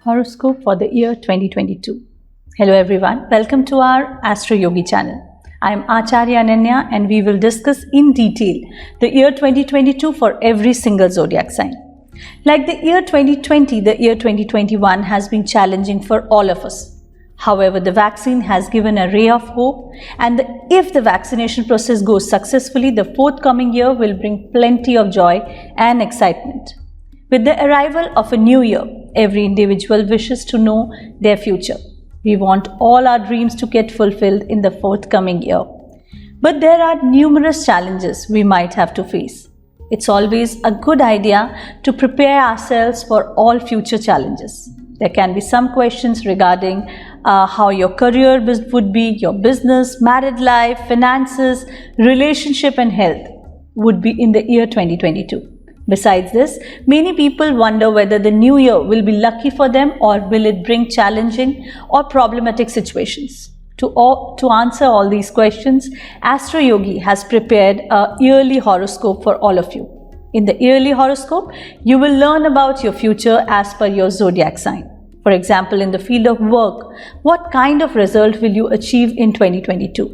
Horoscope for the year 2022. Hello everyone, welcome to our Astro Yogi channel. I am Acharya Ananya and we will discuss in detail the year 2022 for every single zodiac sign. Like the year 2020, the year 2021 has been challenging for all of us. However, the vaccine has given a ray of hope, and if the vaccination process goes successfully, the forthcoming year will bring plenty of joy and excitement. With the arrival of a new year, every individual wishes to know their future. We want all our dreams to get fulfilled in the forthcoming year. But there are numerous challenges we might have to face. It's always a good idea to prepare ourselves for all future challenges. There can be some questions regarding how your career would be, your business, married life, finances, relationship and health would be in the year 2022. Besides this, many people wonder whether the new year will be lucky for them or will it bring challenging or problematic situations. To answer all these questions, Astro Yogi has prepared a yearly horoscope for all of you. In the yearly horoscope, you will learn about your future as per your zodiac sign. For example, in the field of work, what kind of result will you achieve in 2022?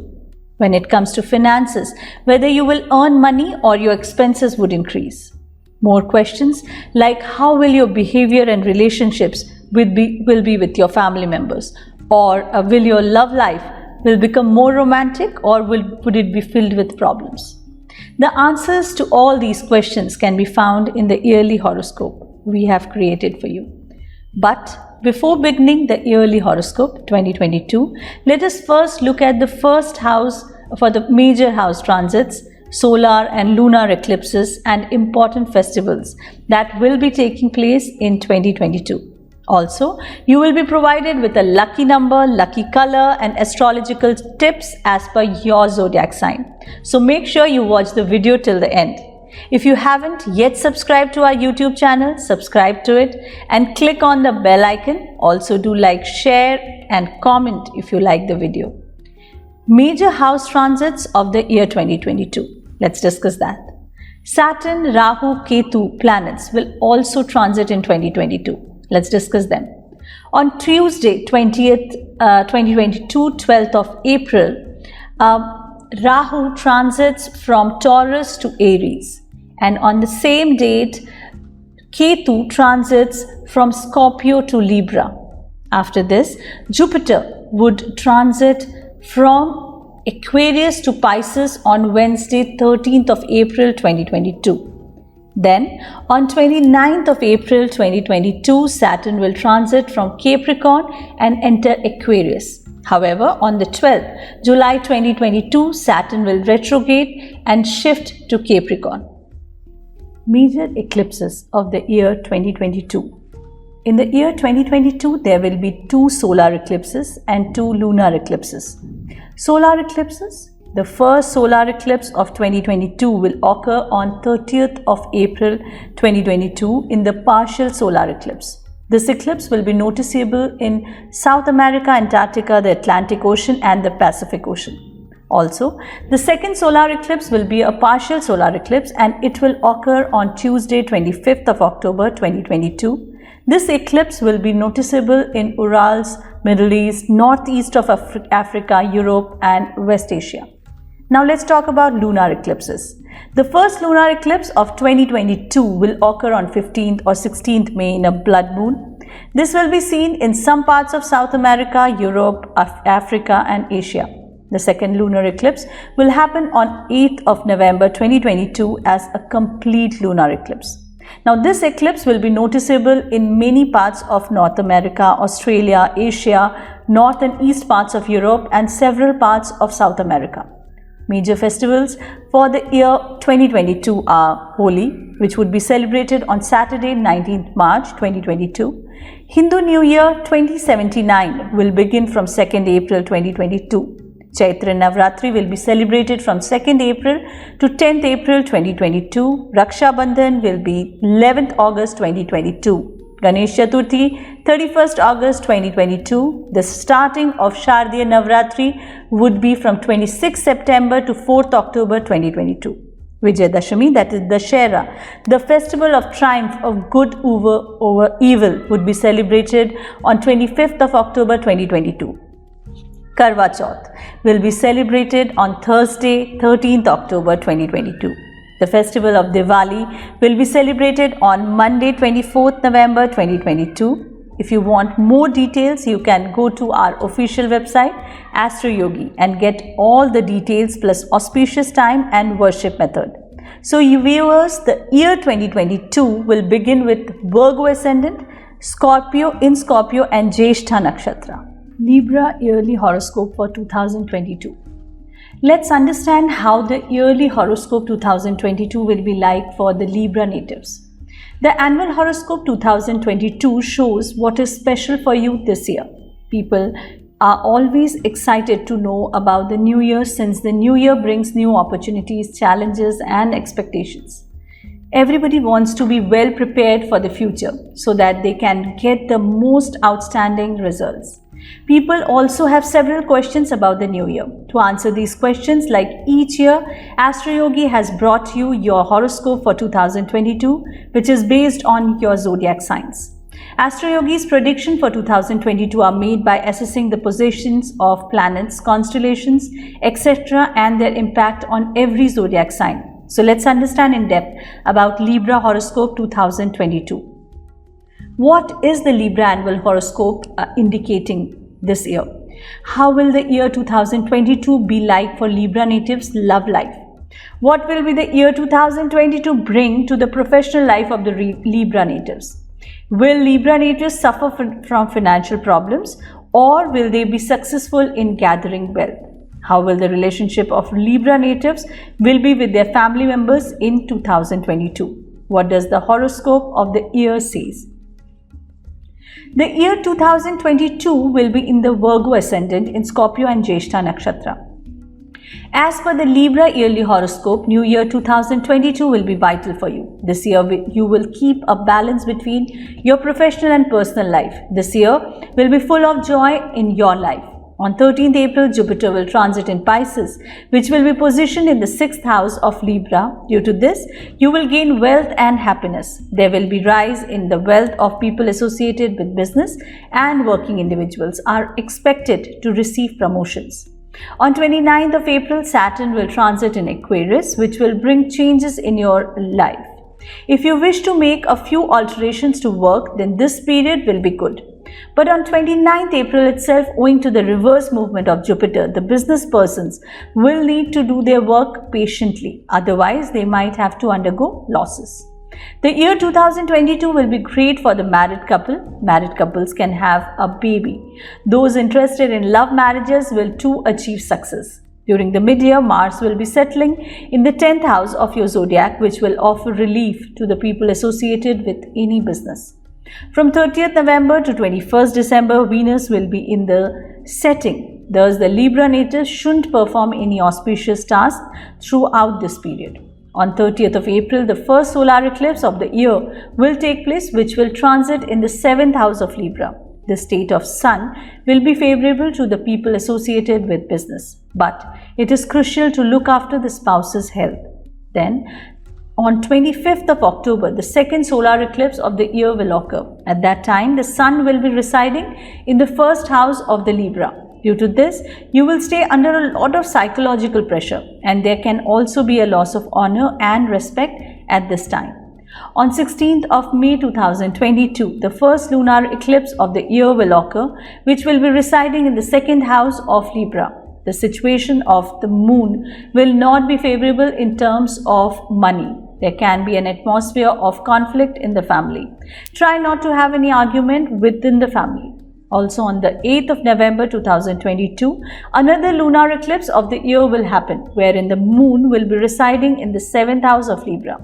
When it comes to finances, whether you will earn money or your expenses would increase. More questions like how will your behavior and relationships will be with your family members, or will your love life will become more romantic, or would it be filled with problems? The answers to all these questions can be found in the yearly horoscope we have created for you. But before beginning the yearly horoscope 2022, let us first look at the first house for the major house transits, solar and lunar eclipses and important festivals that will be taking place in 2022. Also, you will be provided with a lucky number, lucky color and astrological tips as per your zodiac sign. So make sure you watch the video till the end. If you haven't yet subscribed to our YouTube channel, subscribe to it and click on the bell icon. Also do like, share and comment if you like the video. Major house transits of the year 2022. Let's discuss that. Saturn, Rahu, Ketu planets will also transit in 2022. Let's discuss them. On Tuesday, 2022, 12th of April, Rahu transits from Taurus to Aries. And on the same date, Ketu transits from Scorpio to Libra. After this, Jupiter would transit from Aquarius to Pisces on Wednesday, 13th of April 2022. Then, on 29th of April 2022, Saturn will transit from Capricorn and enter Aquarius. However, on the 12th, July 2022, Saturn will retrograde and shift to Capricorn. Major eclipses of the year 2022. In the year 2022, there will be 2 solar eclipses and 2 lunar eclipses. Solar eclipses. The first solar eclipse of 2022 will occur on 30th of April 2022 in the partial solar eclipse. This eclipse will be noticeable in South America, Antarctica, the Atlantic Ocean and the Pacific Ocean. Also, the second solar eclipse will be a partial solar eclipse and it will occur on Tuesday, 25th of October 2022. This eclipse will be noticeable in Urals, Middle East, Northeast of Africa, Europe and West Asia. Now let's talk about lunar eclipses. The first lunar eclipse of 2022 will occur on 15th or 16th May in a blood moon. This will be seen in some parts of South America, Europe, Africa and Asia. The second lunar eclipse will happen on 8th of November 2022 as a complete lunar eclipse. Now this eclipse will be noticeable in many parts of North America, Australia, Asia, North and East parts of Europe and several parts of South America. Major festivals for the year 2022 are Holi, which would be celebrated on Saturday, 19th March 2022. Hindu New Year 2079 will begin from 2nd April 2022. Chaitra Navratri will be celebrated from 2nd April to 10th April 2022. Raksha Bandhan will be 11th August 2022. Ganesh Chaturthi 31st August 2022. The starting of Shardiya Navratri would be from 26th September to 4th October 2022. Vijayadashami, that is Dussehra, the festival of triumph of good over evil, would be celebrated on 25th of October 2022. Karwa Chauth will be celebrated on Thursday, 13th October 2022. The festival of Diwali will be celebrated on Monday, 24th November 2022. If you want more details, you can go to our official website Astro Yogi and get all the details plus auspicious time and worship method. So you viewers, the year 2022 will begin with Virgo ascendant, Scorpio and Jyeshtha Nakshatra. Libra yearly horoscope for 2022. Let's understand how the yearly horoscope 2022 will be like for the Libra natives. The annual horoscope 2022 shows what is special for you this year. People are always excited to know about the new year since the new year brings new opportunities, challenges and expectations. Everybody wants to be well prepared for the future so that they can get the most outstanding results. People also have several questions about the new year. To answer these questions, like each year, Astro Yogi has brought you your horoscope for 2022, which is based on your zodiac signs. Astro Yogi's prediction for 2022 are made by assessing the positions of planets, constellations, etc. and their impact on every zodiac sign. So let's understand in depth about Libra horoscope 2022. What is the Libra annual horoscope indicating this year? How will the year 2022 be like for Libra natives' love life? What will be the year 2022 bring to the professional life of the Libra natives? Will Libra natives suffer from financial problems, or will they be successful in gathering wealth? How will the relationship of Libra natives will be with their family members in 2022? What does the horoscope of the year says? The year 2022 will be in the Virgo ascendant in Scorpio and Jyeshtha Nakshatra. As per the Libra yearly horoscope, New Year 2022 will be vital for you. This year, you will keep a balance between your professional and personal life. This year will be full of joy in your life. On 13th April, Jupiter will transit in Pisces, which will be positioned in the 6th house of Libra. Due to this, you will gain wealth and happiness. There will be rise in the wealth of people associated with business, and working individuals are expected to receive promotions. On 29th of April, Saturn will transit in Aquarius, which will bring changes in your life. If you wish to make a few alterations to work, then this period will be good. But on 29th April itself, owing to the reverse movement of Jupiter, the business persons will need to do their work patiently. Otherwise, they might have to undergo losses. The year 2022 will be great for the married couple. Married couples can have a baby. Those interested in love marriages will too achieve success. During the mid-year, Mars will be settling in the 10th house of your zodiac, which will offer relief to the people associated with any business. From 30th November to 21st December, Venus will be in the setting. Thus, the Libra natives shouldn't perform any auspicious tasks throughout this period. On 30th of April, the first solar eclipse of the year will take place, which will transit in the 7th house of Libra. The state of Sun will be favorable to the people associated with business, but it is crucial to look after the spouse's health. Then, on 25th of October, the second solar eclipse of the year will occur. At that time, the Sun will be residing in the first house of the Libra. Due to this, you will stay under a lot of psychological pressure, and there can also be a loss of honor and respect at this time. On 16th of May 2022, the first lunar eclipse of the year will occur, which will be residing in the second house of Libra. The situation of the moon will not be favorable in terms of money. There can be an atmosphere of conflict in the family. Try not to have any argument within the family. Also on the 8th of November 2022, another lunar eclipse of the year will happen, wherein the moon will be residing in the 7th house of Libra.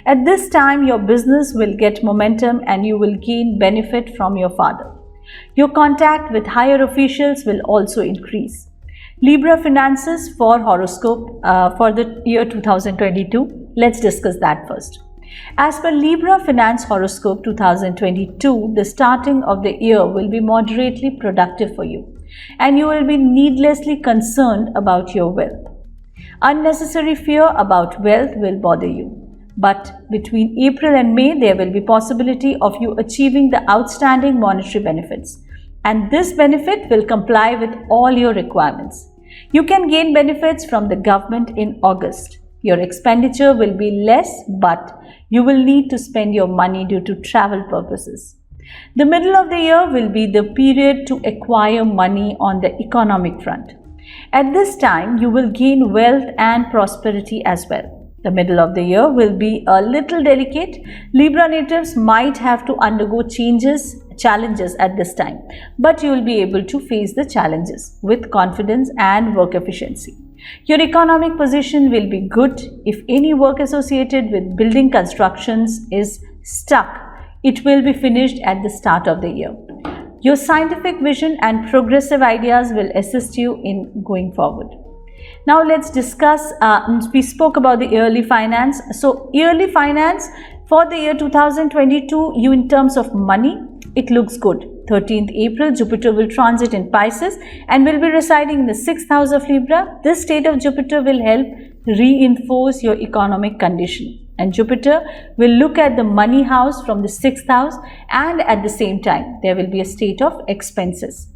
At this time, your business will get momentum and you will gain benefit from your father. Your contact with higher officials will also increase. Libra finances for horoscope for the year 2022. Let's discuss that first. As per Libra Finance Horoscope 2022, the starting of the year will be moderately productive for you, and you will be needlessly concerned about your wealth. Unnecessary fear about wealth will bother you. But between April and May, there will be possibility of you achieving the outstanding monetary benefits. And this benefit will comply with all your requirements. You can gain benefits from the government in August. Your expenditure will be less, but you will need to spend your money due to travel purposes. The middle of the year will be the period to acquire money on the economic front. At this time, you will gain wealth and prosperity as well. The middle of the year will be a little delicate. Libra natives might have to undergo challenges at this time, but you will be able to face the challenges with confidence and work efficiency. Your economic position will be good. If any work associated with building constructions is stuck, it will be finished at the start of the year. Your scientific vision and progressive ideas will assist you in going forward. Now let's discuss, we spoke about the yearly finance. So yearly finance for the year 2022, you in terms of money, it looks good. 13th April, Jupiter will transit in Pisces and will be residing in the 6th house of Libra. This state of Jupiter will help reinforce your economic condition. And Jupiter will look at the money house from the 6th house, and at the same time, there will be a state of expenses.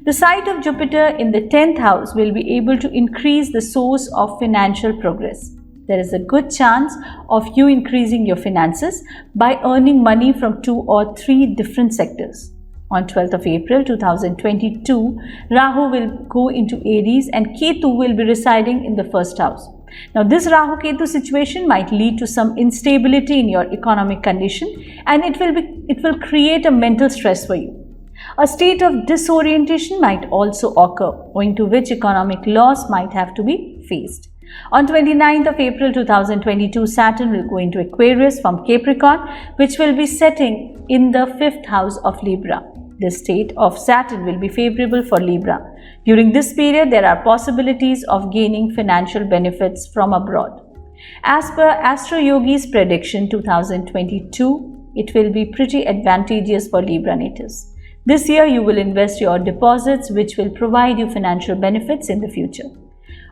The sight of Jupiter in the 10th house will be able to increase the source of financial progress. There is a good chance of you increasing your finances by earning money from 2 or 3 different sectors. On 12th of April 2022, Rahu will go into Aries and Ketu will be residing in the 1st house. Now this Rahu-Ketu situation might lead to some instability in your economic condition, and it will create a mental stress for you. A state of disorientation might also occur, owing to which economic loss might have to be faced. On 29th of April 2022, Saturn will go into Aquarius from Capricorn, which will be setting in the 5th house of Libra. This state of Saturn will be favorable for Libra. During this period, there are possibilities of gaining financial benefits from abroad. As per Astro Yogi's prediction 2022, it will be pretty advantageous for Libra natives. This year, you will invest your deposits, which will provide you financial benefits in the future.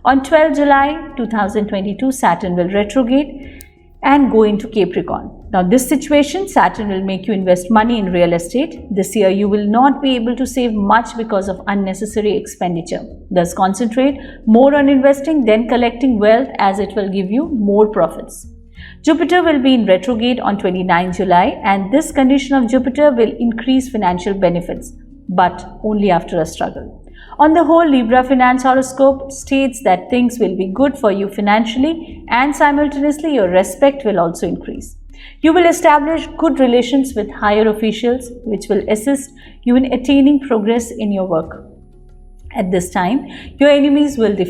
On 12 July 2022, Saturn will retrograde and go into Capricorn. Now this situation, Saturn will make you invest money in real estate. This year you will not be able to save much because of unnecessary expenditure. Thus concentrate more on investing than collecting wealth, as it will give you more profits. Jupiter will be in retrograde on 29 July, and this condition of Jupiter will increase financial benefits, but only after a struggle. On the whole, Libra Finance horoscope states that things will be good for you financially, and simultaneously your respect will also increase. You will establish good relations with higher officials, which will assist you in attaining progress in your work. At this time, your enemies will be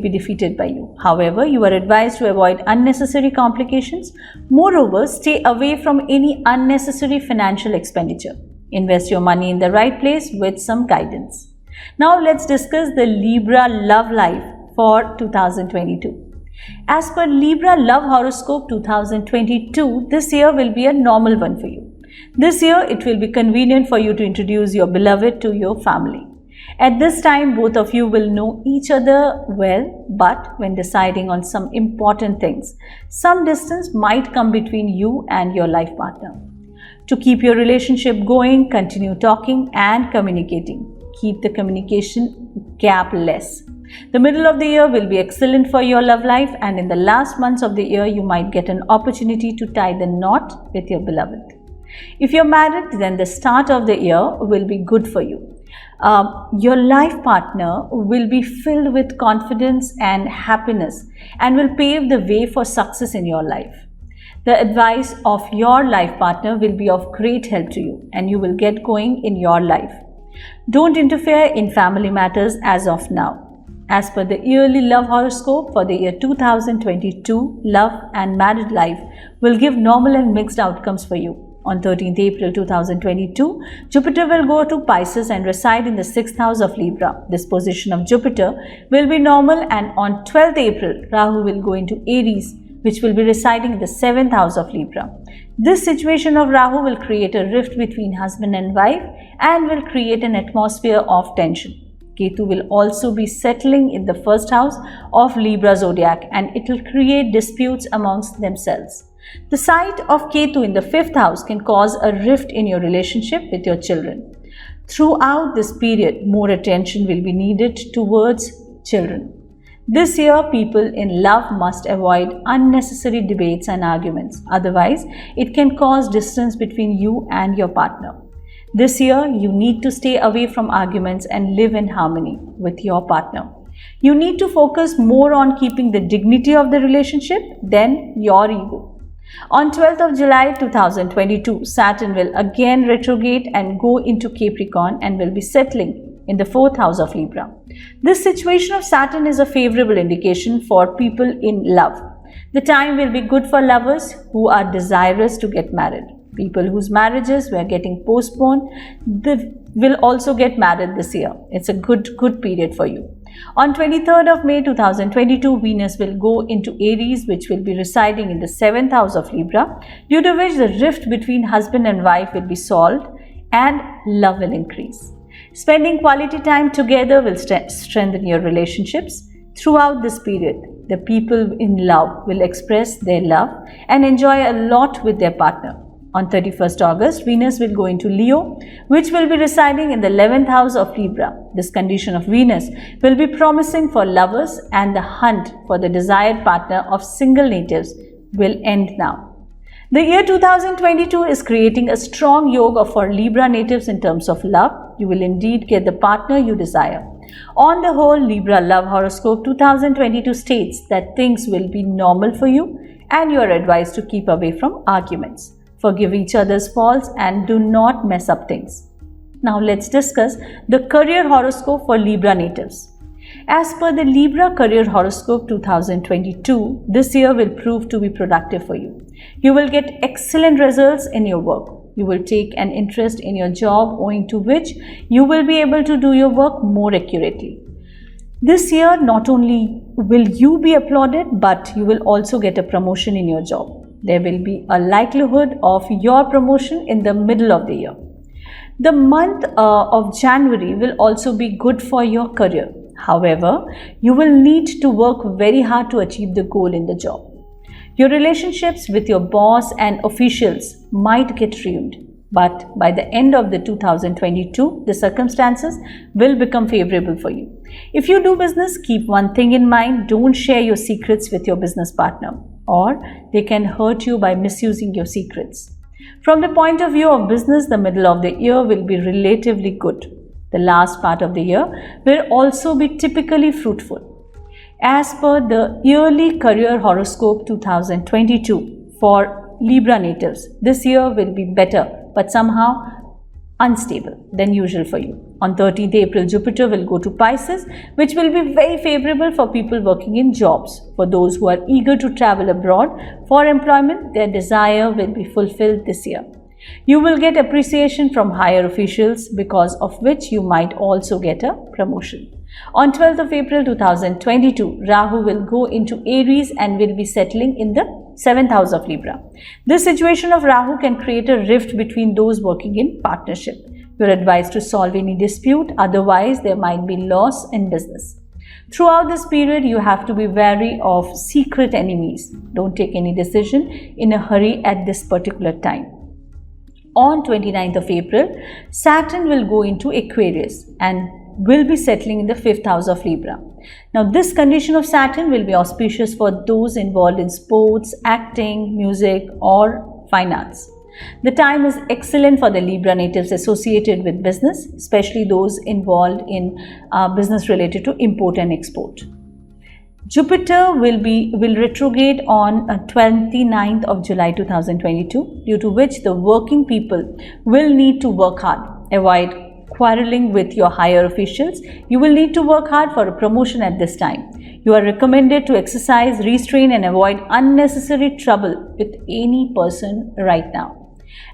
defeated by you. However, you are advised to avoid unnecessary complications. Moreover, stay away from any unnecessary financial expenditure. Invest your money in the right place with some guidance. Now let's discuss the Libra love life for 2022. As per Libra Love Horoscope 2022, this year will be a normal one for you. This year, it will be convenient for you to introduce your beloved to your family. At this time, both of you will know each other well, but when deciding on some important things, some distance might come between you and your life partner. To keep your relationship going, continue talking and communicating. Keep the communication gap less. The middle of the year will be excellent for your love life, and in the last months of the year, you might get an opportunity to tie the knot with your beloved. If you're married, then the start of the year will be good for you. Your life partner will be filled with confidence and happiness and will pave the way for success in your life. The advice of your life partner will be of great help to you, and you will get going in your life. Don't interfere in family matters as of now. As per the yearly love horoscope for the year 2022, love and married life will give normal and mixed outcomes for you. On 13th April 2022, Jupiter will go to Pisces and reside in the 6th house of Libra. This position of Jupiter will be normal, and on 12th April, Rahu will go into Aries, which will be residing in the 7th house of Libra. This situation of Rahu will create a rift between husband and wife and will create an atmosphere of tension. Ketu will also be settling in the first house of Libra zodiac, and it will create disputes amongst themselves. The sight of Ketu in the fifth house can cause a rift in your relationship with your children. Throughout this period, more attention will be needed towards children. This year, people in love must avoid unnecessary debates and arguments. Otherwise, it can cause distance between you and your partner. This year, you need to stay away from arguments and live in harmony with your partner. You need to focus more on keeping the dignity of the relationship than your ego. On 12th of July 2022, Saturn will again retrograde and go into Capricorn and will be settling in the fourth house of Libra. This situation of Saturn is a favorable indication for people in love. The time will be good for lovers who are desirous to get married. People whose marriages were getting postponed, they will also get married this year. It's a good period for you. On 23rd of May 2022, Venus will go into Aries, which will be residing in the 7th house of Libra, due to which the rift between husband and wife will be solved and love will increase. Spending quality time together will strengthen your relationships. Throughout this period, the people in love will express their love and enjoy a lot with their partner. On 31st August, Venus will go into Leo, which will be residing in the 11th house of Libra. This condition of Venus will be promising for lovers, and the hunt for the desired partner of single natives will end now. The year 2022 is creating a strong yoga for Libra natives in terms of love. You will indeed get the partner you desire. On the whole, Libra Love Horoscope 2022 states that things will be normal for you, and you are advised to keep away from arguments. Forgive each other's faults and do not mess up things. Now let's discuss the career horoscope for Libra natives. As per the Libra Career Horoscope 2022, this year will prove to be productive for you. You will get excellent results in your work. You will take an interest in your job, owing to which you will be able to do your work more accurately. This year, not only will you be applauded, but you will also get a promotion in your job. There will be a likelihood of your promotion in the middle of the year. The month of January will also be good for your career. However, you will need to work very hard to achieve the goal in the job. Your relationships with your boss and officials might get ruined, but by the end of the 2022, the circumstances will become favorable for you. If you do business, keep one thing in mind: don't share your secrets with your business partner, or they can hurt you by misusing your secrets. From the point of view of business, the middle of the year will be relatively good. The last part of the year will also be typically fruitful. As per the Yearly Career Horoscope 2022 for Libra natives, this year will be better, but somehow unstable than usual for you. On 13th April, Jupiter will go to Pisces, which will be very favorable for people working in jobs. For those who are eager to travel abroad for employment, their desire will be fulfilled this year. You will get appreciation from higher officials, because of which you might also get a promotion. On 12th of April 2022, Rahu will go into Aries and will be settling in the 7th house of Libra. This situation of Rahu can create a rift between those working in partnership. You are advised to solve any dispute, otherwise there might be loss in business. Throughout this period, you have to be wary of secret enemies. Don't take any decision in a hurry at this particular time. On 29th of April, Saturn will go into Aquarius and will be settling in the 5th house of Libra. Now, this condition of Saturn will be auspicious for those involved in sports, acting, music, or fine arts. The time is excellent for the Libra natives associated with business, especially those involved in business related to import and export. Jupiter will retrograde on 29th of July 2022, due to which the working people will need to work hard. Avoid quarreling with your higher officials. You will need to work hard for a promotion at this time. You are recommended to exercise restraint and avoid unnecessary trouble with any person right now.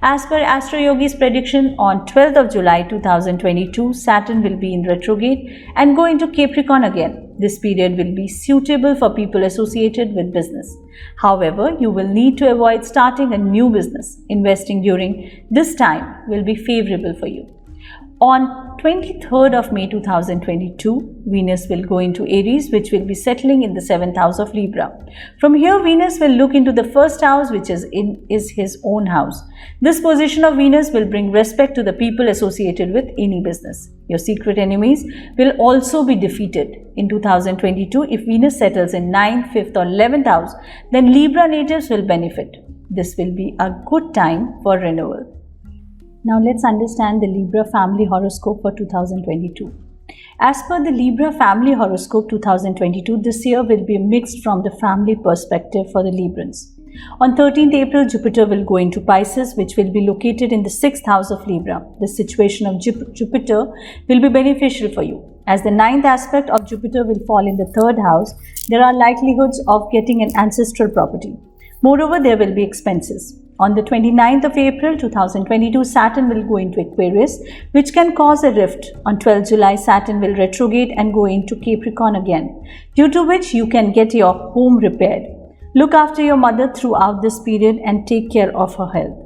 As per Astro Yogi's prediction, on 12th of July 2022, Saturn will be in retrograde and go into Capricorn again. This period will be suitable for people associated with business. However, you will need to avoid starting a new business. Investing during this time will be favorable for you. On 23rd of May 2022, Venus will go into Aries, which will be settling in the 7th house of Libra. From here, Venus will look into the first house, which is his own house. This position of Venus will bring respect to the people associated with any business. Your secret enemies will also be defeated. In 2022, if Venus settles in 9th, 5th or 11th house, then Libra natives will benefit. This will be a good time for renewal. Now let's understand the Libra family horoscope for 2022. As per the Libra family horoscope 2022, this year will be mixed from the family perspective for the Librans. On 13th April, Jupiter will go into Pisces, which will be located in the 6th house of Libra. The situation of Jupiter will be beneficial for you. As the 9th aspect of Jupiter will fall in the 3rd house, there are likelihoods of getting an ancestral property. Moreover, there will be expenses. On the 29th of April 2022, Saturn will go into Aquarius, which can cause a rift. On 12th July, Saturn will retrograde and go into Capricorn again, due to which you can get your home repaired. Look after your mother throughout this period and take care of her health.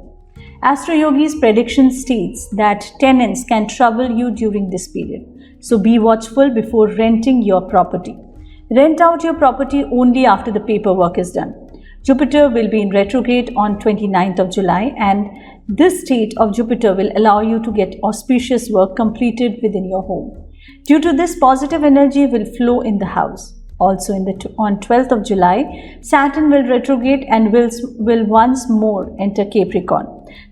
Astro Yogi's prediction states that tenants can trouble you during this period, so be watchful before renting your property. Rent out your property only after the paperwork is done. Jupiter will be in retrograde on 29th of July, and this state of Jupiter will allow you to get auspicious work completed within your home. Due to this, positive energy will flow in the house. Also on 12th of July, Saturn will retrograde and will once more enter Capricorn.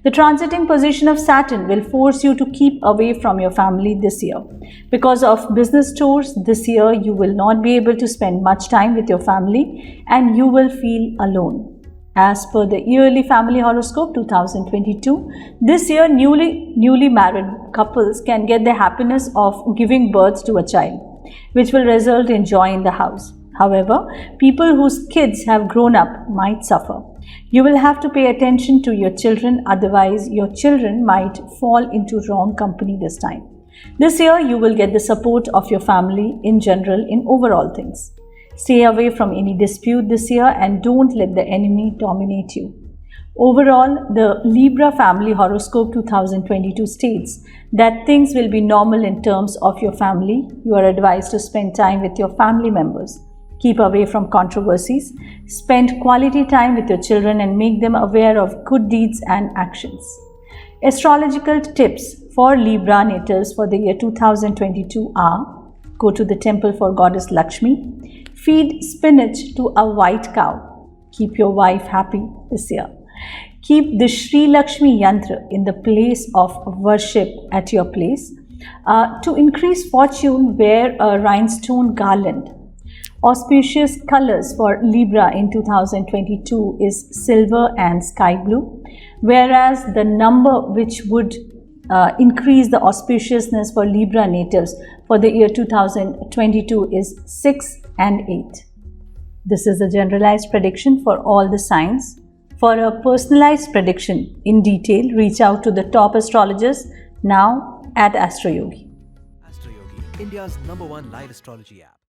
The transiting position of Saturn will force you to keep away from your family this year. Because of business tours this year, you will not be able to spend much time with your family and you will feel alone. As per the yearly family horoscope 2022, this year newly married couples can get the happiness of giving birth to a child, which will result in joy in the house. However, people whose kids have grown up might suffer. You will have to pay attention to your children, otherwise your children might fall into wrong company this time. This year, you will get the support of your family in general in overall things. Stay away from any dispute this year and don't let the enemy dominate you. Overall, the Libra family horoscope 2022 states that things will be normal in terms of your family. You are advised to spend time with your family members. Keep away from controversies. Spend quality time with your children and make them aware of good deeds and actions. Astrological tips for Libra natives for the year 2022 are: go to the temple for goddess Lakshmi. Feed spinach to a white cow. Keep your wife happy this year. Keep the Shri Lakshmi Yantra in the place of worship at your place. To increase fortune, wear a rhinestone garland. Auspicious colors for Libra in 2022 is silver and sky blue, whereas the number which would increase the auspiciousness for Libra natives for the year 2022 is 6 and 8. This is a generalized prediction for all the signs. For a personalized prediction in detail, reach out to the top astrologers now at Astro Yogi. Astro Yogi, India's #1 live astrology app.